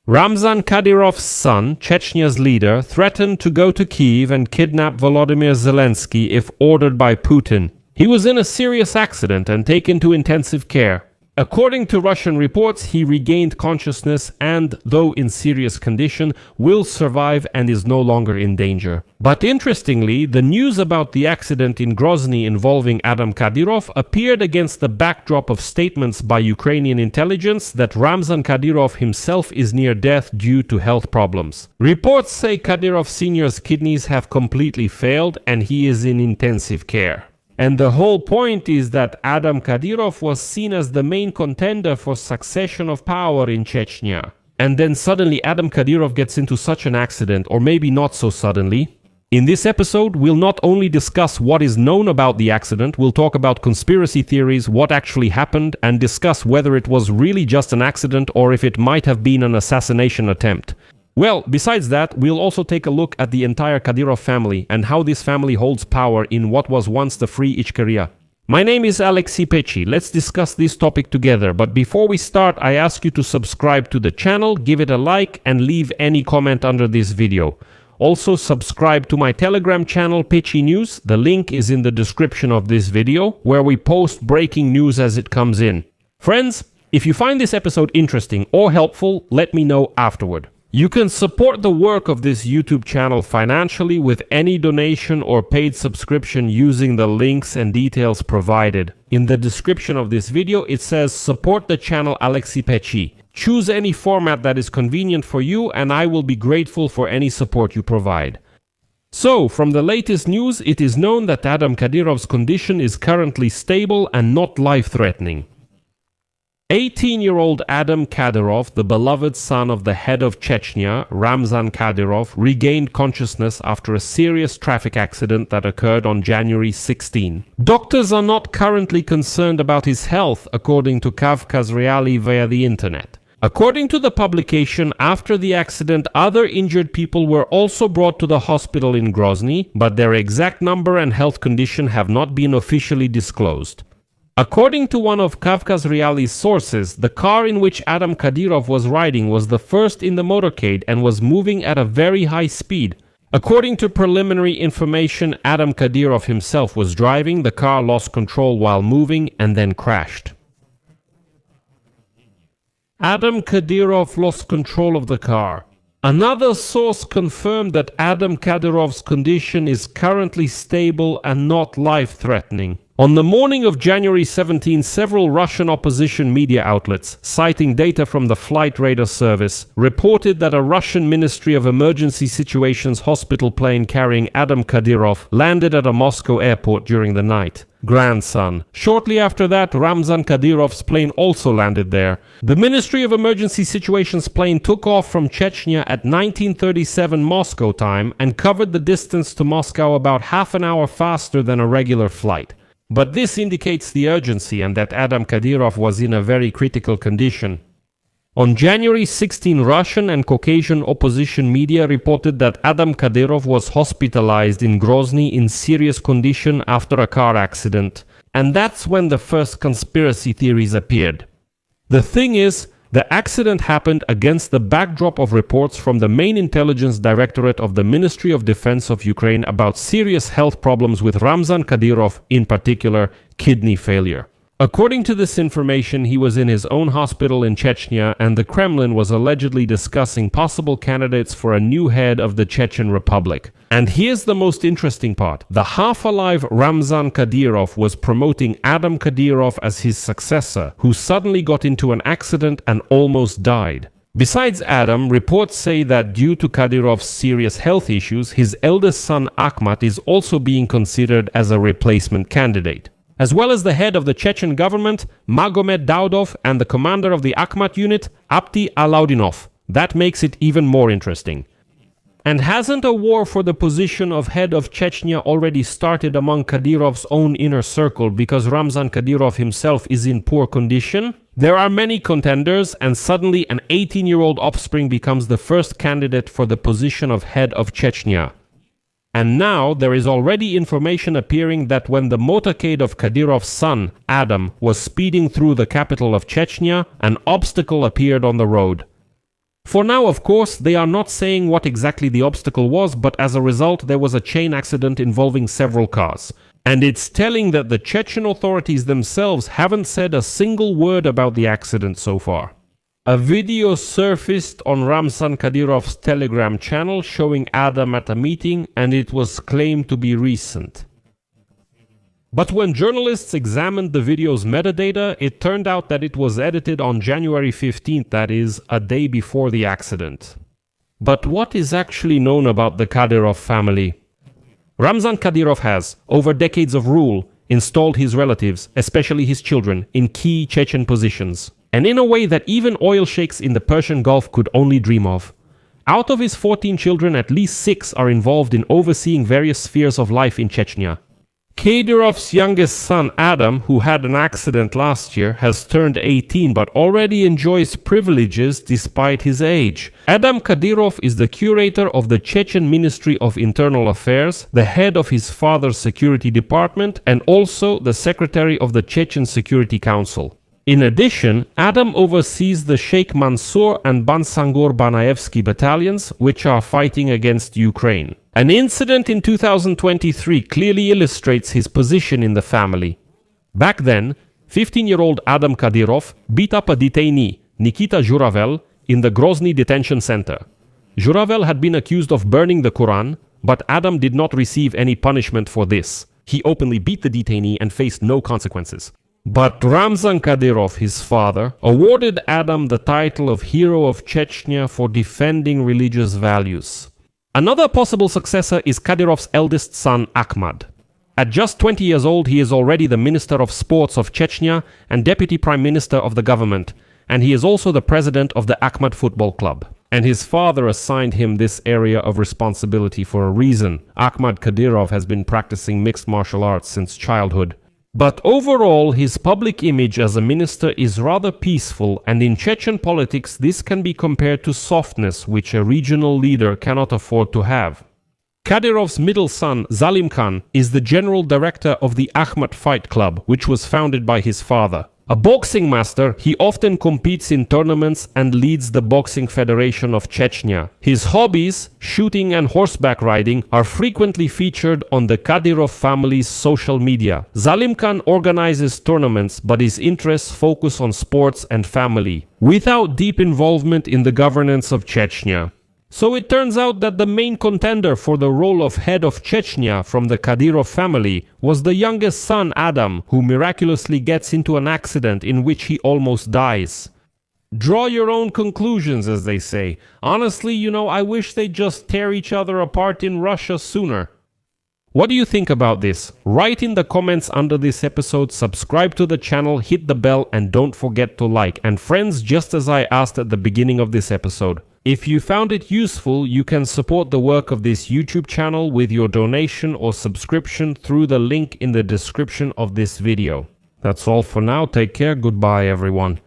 Ramzan Kadyrov's son, Chechnya's leader, threatened to go to Kyiv and kidnap Volodymyr Zelensky if ordered by Putin. He was in a serious accident and taken to intensive care. According to Russian reports, he regained consciousness and, though in serious condition, will survive and is no longer in danger. But interestingly, the news about the accident in Grozny involving Adam Kadyrov appeared against the backdrop of statements by Ukrainian intelligence that Ramzan Kadyrov himself is near death due to health problems. Reports say Kadyrov Sr.'s kidneys have completely failed and he is in intensive care. And the whole point is that Adam Kadyrov was seen as the main contender for succession of power in Chechnya. And then suddenly Adam Kadyrov gets into such an accident, or maybe not so suddenly. In this episode, we'll not only discuss what is known about the accident, we'll talk about conspiracy theories, what actually happened, and discuss whether it was really just an accident or if it might have been an assassination attempt. Well, besides that, we'll also take a look at the entire Kadyrov family and how this family holds power in what was once the Free Ichkeria. My name is Alexei Pechi. Let's discuss this topic together, but before we start, I ask you to subscribe to the channel, give it a like, and leave any comment under this video. Also, subscribe to my Telegram channel Pechi News. The link is in the description of this video, where we post breaking news as it comes in. Friends, if you find this episode interesting or helpful, let me know afterward. You can support the work of this YouTube channel financially with any donation or paid subscription using the links and details provided. In the description of this video, it says support the channel Alexei Pechi. Choose any format that is convenient for you and I will be grateful for any support you provide. So, from the latest news, it is known that Adam Kadyrov's condition is currently stable and not life-threatening. 18-year-old Adam Kadyrov, the beloved son of the head of Chechnya, Ramzan Kadyrov, regained consciousness after a serious traffic accident that occurred on January 16. Doctors are not currently concerned about his health, according to Kavkaz Realy via the internet. According to the publication, after the accident, other injured people were also brought to the hospital in Grozny, but their exact number and health condition have not been officially disclosed. According to one of Kavkaz Realy's sources, the car in which Adam Kadyrov was riding was the first in the motorcade and was moving at a very high speed. According to preliminary information, Adam Kadyrov himself was driving, the car lost control while moving and then crashed. Adam Kadyrov lost control of the car. Another source confirmed that Adam Kadyrov's condition is currently stable and not life-threatening. On the morning of January 17, several Russian opposition media outlets, citing data from the Flight Radar Service, reported that a Russian Ministry of Emergency Situations hospital plane carrying Adam Kadyrov landed at a Moscow airport during the night. Grandson. Shortly after that, Ramzan Kadyrov's plane also landed there. The Ministry of Emergency Situations plane took off from Chechnya at 1937 Moscow time and covered the distance to Moscow about half an hour faster than a regular flight. But this indicates the urgency and that Adam Kadyrov was in a very critical condition. On January 16, Russian and Caucasian opposition media reported that Adam Kadyrov was hospitalized in Grozny in serious condition after a car accident. And that's when the first conspiracy theories appeared. The thing is, the accident happened against the backdrop of reports from the main intelligence directorate of the Ministry of Defense of Ukraine about serious health problems with Ramzan Kadyrov, in particular, kidney failure. According to this information, he was in his own hospital in Chechnya and the Kremlin was allegedly discussing possible candidates for a new head of the Chechen Republic. And here's the most interesting part. The half-alive Ramzan Kadyrov was promoting Adam Kadyrov as his successor, who suddenly got into an accident and almost died. Besides Adam, reports say that due to Kadyrov's serious health issues, his eldest son Akhmat is also being considered as a replacement candidate. As well as the head of the Chechen government, Magomed Daudov, and the commander of the Akhmat unit, Apti Alaudinov. That makes it even more interesting. And hasn't a war for the position of head of Chechnya already started among Kadyrov's own inner circle because Ramzan Kadyrov himself is in poor condition? There are many contenders, and suddenly an 18-year-old offspring becomes the first candidate for the position of head of Chechnya. And now there is already information appearing that when the motorcade of Kadyrov's son, Adam, was speeding through the capital of Chechnya, an obstacle appeared on the road. For now, of course, they are not saying what exactly the obstacle was, but as a result there was a chain accident involving several cars. And it's telling that the Chechen authorities themselves haven't said a single word about the accident so far. A video surfaced on Ramzan Kadyrov's Telegram channel showing Adam at a meeting, and it was claimed to be recent. But when journalists examined the video's metadata, it turned out that it was edited on January 15th, that is, a day before the accident. But what is actually known about the Kadyrov family? Ramzan Kadyrov has, over decades of rule, installed his relatives, especially his children, in key Chechen positions, and in a way that even oil sheikhs in the Persian Gulf could only dream of. Out of his 14 children, at least 6 are involved in overseeing various spheres of life in Chechnya. Kadyrov's youngest son, Adam, who had an accident last year, has turned 18 but already enjoys privileges despite his age. Adam Kadyrov is the curator of the Chechen Ministry of Internal Affairs, the head of his father's security department, and also the secretary of the Chechen Security Council. In addition, Adam oversees the Sheikh Mansour and Bansangur Banaevsky battalions, which are fighting against Ukraine. An incident in 2023 clearly illustrates his position in the family. Back then, 15-year-old Adam Kadyrov beat up a detainee, Nikita Zhuravel, in the Grozny detention center. Zhuravel had been accused of burning the Quran, but Adam did not receive any punishment for this. He openly beat the detainee and faced no consequences. But Ramzan Kadyrov, his father, awarded Adam the title of Hero of Chechnya for defending religious values. Another possible successor is Kadyrov's eldest son, Ahmad. At just 20 years old, he is already the Minister of Sports of Chechnya and Deputy Prime Minister of the government, and he is also the president of the Ahmad Football Club. And his father assigned him this area of responsibility for a reason. Ahmad Kadyrov has been practicing mixed martial arts since childhood. But overall, his public image as a minister is rather peaceful, and in Chechen politics this can be compared to softness, which a regional leader cannot afford to have. Kadyrov's middle son, Zalim Khan, is the general director of the Ahmad Fight Club, which was founded by his father. A boxing master, he often competes in tournaments and leads the Boxing Federation of Chechnya. His hobbies, shooting and horseback riding, are frequently featured on the Kadyrov family's social media. Zalim Khan organizes tournaments, but his interests focus on sports and family, without deep involvement in the governance of Chechnya. So it turns out that the main contender for the role of head of Chechnya from the Kadyrov family was the youngest son, Adam, who miraculously gets into an accident in which he almost dies. Draw your own conclusions, as they say. Honestly, I wish they'd just tear each other apart in Russia sooner. What do you think about this? Write in the comments under this episode, subscribe to the channel, hit the bell, and don't forget to like. And friends, just as I asked at the beginning of this episode, if you found it useful, you can support the work of this YouTube channel with your donation or subscription through the link in the description of this video. That's all for now. Take care. Goodbye, everyone.